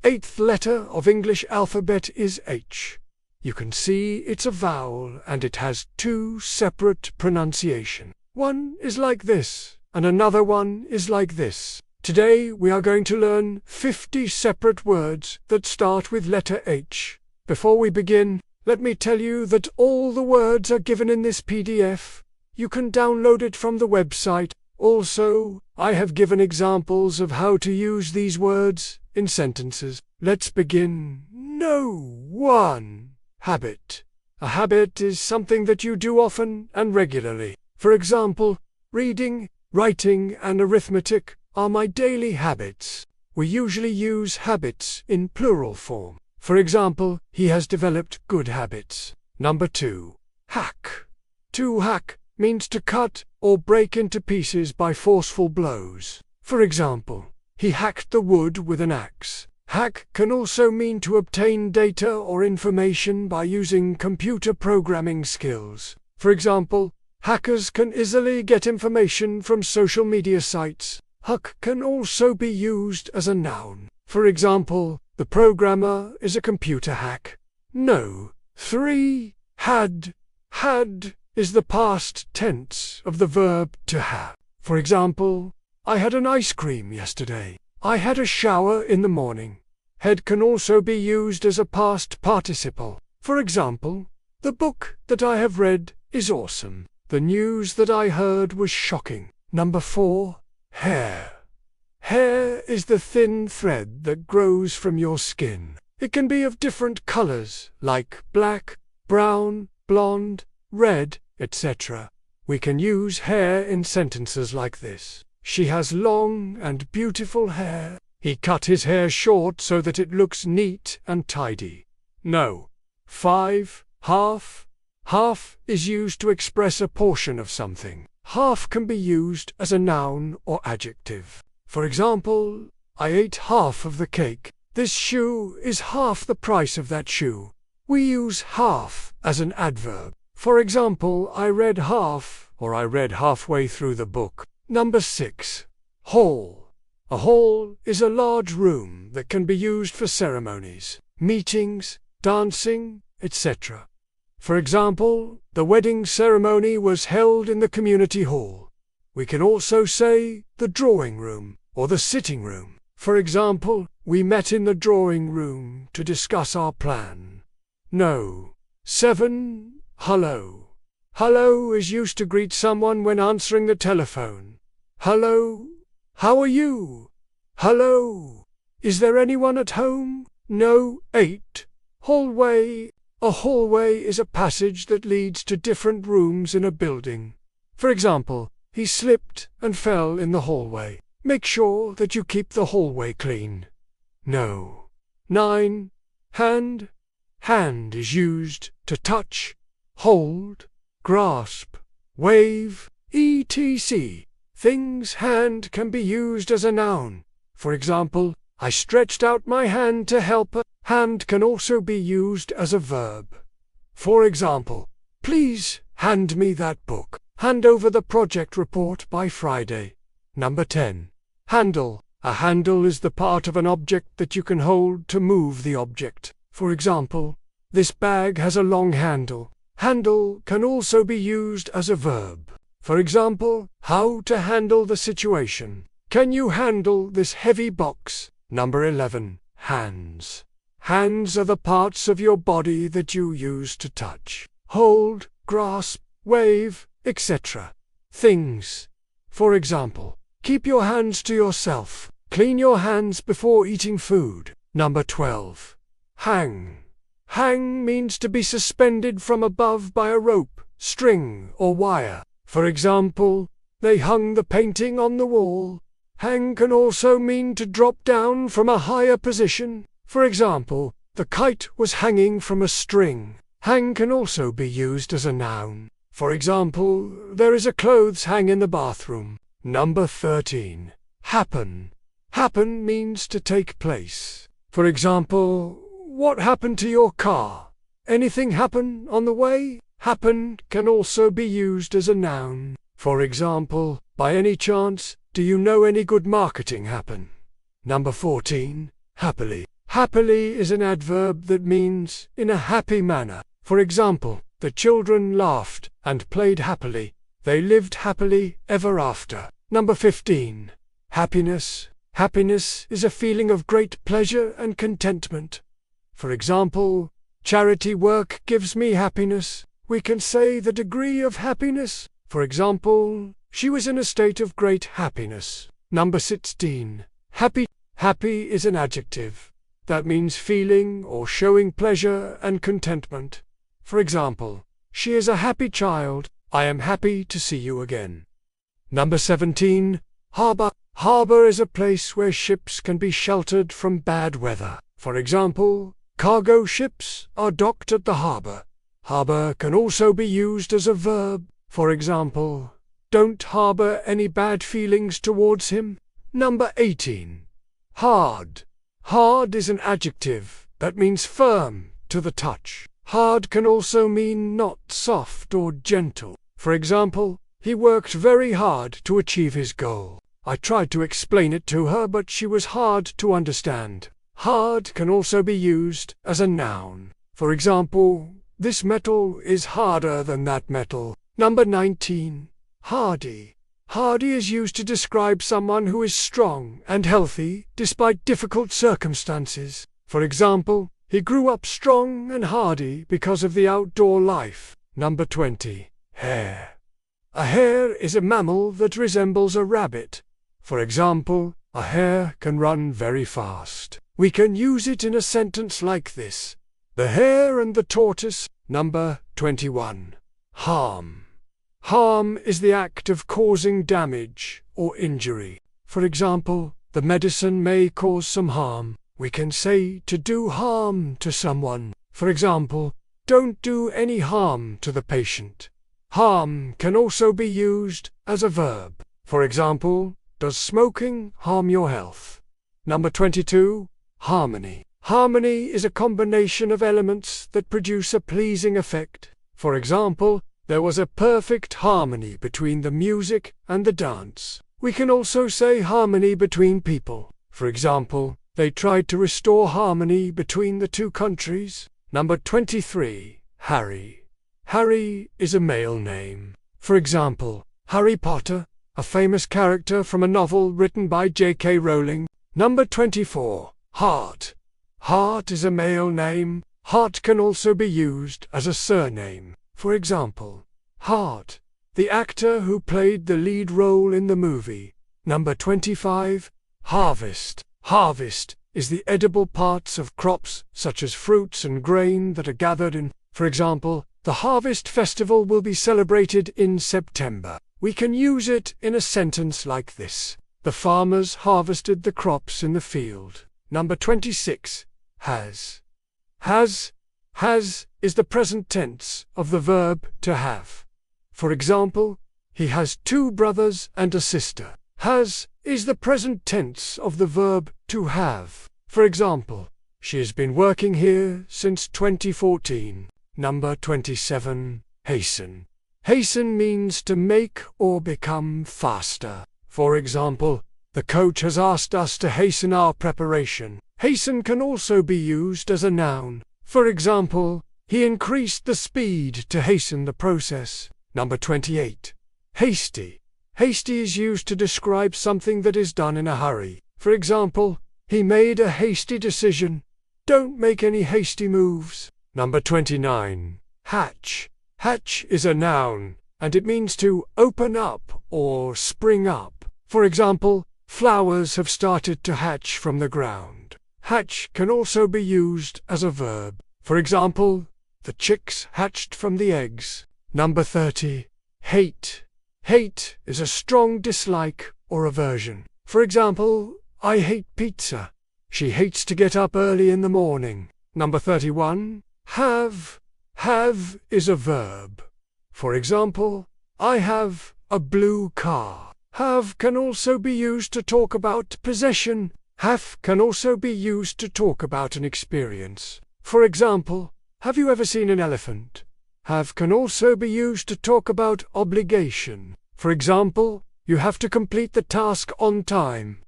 eighth letter of English alphabet is H. You can see it's a vowel and it has two separate pronunciations. One is like this, and another one is like this. Today we are going to learn 50 separate words that start with letter H. Before we begin, let me tell you that all the words are given in this PDF. You can download it from the website. Also, I have given examples of how to use these words in sentences. Let's begin. No. 1. Habit. A habit is something that you do often and regularly. For example, reading, writing, and arithmetic are my daily habits. We usually use habits in plural form. For example, he has developed good habits. Number 2. Hack. To hack means to cut or break into pieces by forceful blows. For example, he hacked the wood with an axe. Hack can also mean to obtain data or information by using computer programming skills. For example, hackers can easily get information from social media sites. Hack can also be used as a noun. For example, the programmer is a computer hack. No. 3. Had. Had is the past tense of the verb to have. For example, I had an ice cream yesterday. I had a shower in the morning. Had can also be used as a past participle. For example, the book that I have read is awesome. The news that I heard was shocking. Number 4. Hair. Hair is the thin thread that grows from your skin. It can be of different colors, like black, brown, blonde, red, etc. We can use hair in sentences like this. She has long and beautiful hair. He cut his hair short so that it looks neat and tidy. No. 5. Half. Half is used to express a portion of something. Half can be used as a noun or adjective. For example, I ate half of the cake. This shoe is half the price of that shoe. We use half as an adverb. For example, I read half, or I read halfway through the book. Number 6. Hall. A hall is a large room that can be used for ceremonies, meetings, dancing, etc. For example, the wedding ceremony was held in the community hall. We can also say the drawing room or the sitting room. For example, we met in the drawing room to discuss our plan. No. 7. Hello. Hello is used to greet someone when answering the telephone. Hello. How are you? Hello. Is there anyone at home? No. 8. Hallway. A hallway is a passage that leads to different rooms in a building. For example, he slipped and fell in the hallway. Make sure that you keep the hallway clean. No. 9. Hand. Hand is used to touch, hold, grasp, wave, etc. Things. Hand can be used as a noun. For example, I stretched out my hand to help her. Hand can also be used as a verb. For example, please hand me that book. Hand over the project report by Friday. Number 10. Handle. A handle is the part of an object that you can hold to move the object. For example, this bag has a long handle. Handle can also be used as a verb. For example, how to handle the situation. Can you handle this heavy box? Number 11. Hands. Hands are the parts of your body that you use to touch, hold, grasp, wave, etc. Things. For example, keep your hands to yourself. Clean your hands before eating food. Number 12. Hang. Hang means to be suspended from above by a rope, string, or wire. For example, they hung the painting on the wall. Hang can also mean to drop down from a higher position. For example, the kite was hanging from a string. Hang can also be used as a noun. For example, there is a clothes hang in the bathroom. Number 13. Happen. Happen means to take place. For example, what happened to your car? Anything happen on the way? Happen can also be used as a noun. For example, by any chance, do you know any good marketing happen? Number 14. Happily. Happily is an adverb that means in a happy manner. For example, the children laughed and played happily. They lived happily ever after. Number 15. Happiness. Happiness is a feeling of great pleasure and contentment. For example, charity work gives me happiness. We can say the degree of happiness. For example, she was in a state of great happiness. Number 16. Happy. Happy is an adjective that means feeling or showing pleasure and contentment. For example, she is a happy child. I am happy to see you again. Number 17. Harbor. Harbor is a place where ships can be sheltered from bad weather. For example, cargo ships are docked at the harbor. Harbor can also be used as a verb. For example, don't harbor any bad feelings towards him. Number 18. Hard. Hard is an adjective that means firm to the touch. Hard can also mean not soft or gentle. For example, he worked very hard to achieve his goal. I tried to explain it to her, but she was hard to understand. Hard can also be used as a noun. For example, this metal is harder than that metal. Number 19. Hardy. Hardy is used to describe someone who is strong and healthy despite difficult circumstances. For example, he grew up strong and hardy because of the outdoor life. Number 20. Hare. A hare is a mammal that resembles a rabbit. For example, a hare can run very fast. We can use it in a sentence like this: the hare and the tortoise. Number 21. Harm. Harm is the act of causing damage or injury. For example, the medicine may cause some harm. We can say to do harm to someone. For example, don't do any harm to the patient. Harm can also be used as a verb. For example, does smoking harm your health? Number 22. Harmony. Harmony is a combination of elements that produce a pleasing effect. For example, there was a perfect harmony between the music and the dance. We can also say harmony between people. For example, they tried to restore harmony between the two countries. Number 23. Harry. Harry is a male name. For example, Harry Potter, a famous character from a novel written by J.K. Rowling. Number 24. Hart. Hart is a male name. Hart can also be used as a surname. For example, Hart, the actor who played the lead role in the movie. Number 25. Harvest. Harvest is the edible parts of crops such as fruits and grain that are gathered in. For example, the Harvest Festival will be celebrated in September. We can use it in a sentence like this: the farmers harvested the crops in the field. Number 26. Has. Has is the present tense of the verb to have. For example, he has 2 brothers and a sister. Has is the present tense of the verb to have. For example, she has been working here since 2014. Number 27. Hasten. Hasten means to make or become faster. For example, the coach has asked us to hasten our preparation. Hasten can also be used as a noun. For example, he increased the speed to hasten the process. Number 28. Hasty. Hasty is used to describe something that is done in a hurry. For example, he made a hasty decision. Don't make any hasty moves. Number 29. Hatch. Hatch is a noun, and it means to open up or spring up. For example, flowers have started to hatch from the ground. Hatch can also be used as a verb. For example, the chicks hatched from the eggs. Number 30. Hate. Hate is a strong dislike or aversion. For example, I hate pizza. She hates to get up early in the morning. Number 31. Have. Have is a verb. For example, I have a blue car. Have can also be used to talk about possession. Have can also be used to talk about an experience. For example, have you ever seen an elephant? Have can also be used to talk about obligation. For example, you have to complete the task on time.